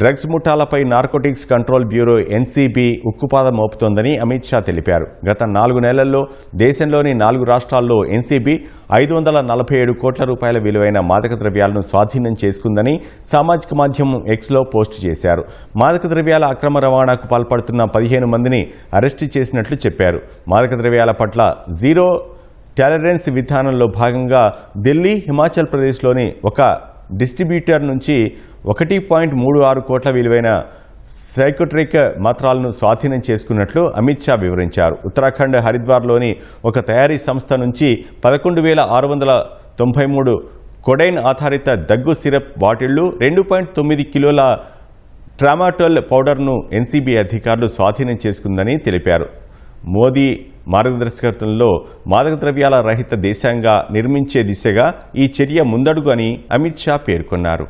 Drugs ముఠాలపై narcotics control bureau NCB ఉక్కుపాదం మోపుతోందని అమిత్ షా తెలిపారు. గత 4 నెలల్లో దేశంలోని 4 రాష్ట్రాల్లో ఎన్సీబీ 547 కోట్ల రూపాయల విలువైన మాదక ద్రవ్యాలను స్వాధీనం చేసుకుందని సామాజిక మాధ్యమం ఎక్స్లో పోస్టు చేశారు. మాదక ద్రవ్యాల అక్రమ రవాణాకు పాల్పడుతున్న 15 మందిని అరెస్టు చేసినట్లు చెప్పారు. మాదక ద్రవ్యాల పట్ల జీరో టాలరెన్స్ విధానంలో భాగంగా ఢిల్లీ, హిమాచల్ ప్రదేశ్లోని ఒక డిస్ట్రిబ్యూటర్ నుంచి 1.36 కోట్ల విలువైన సైకోట్రిక్ మాత్రలను స్వాధీనం చేసుకున్నట్లు అమిత్ షా వివరించారు. ఉత్తరాఖండ్ హరిద్వార్లోని ఒక తయారీ సంస్థ నుంచి 11,693 కొడైన్ ఆధారిత దగ్గు సిరప్ బాటిళ్లు, 2.9 కిలోల ట్రామాటోల్ పౌడర్ను ఎన్సీబీ అధికారులు స్వాధీనం చేసుకుందని తెలిపారు. మోదీ మార్గదర్శకత్వంలో మాదక ద్రవ్యాల రహిత దేశంగా నిర్మించే దిశగా ఈ చర్య ముందడుగు అని అమిత్ షా పేర్కొన్నారు.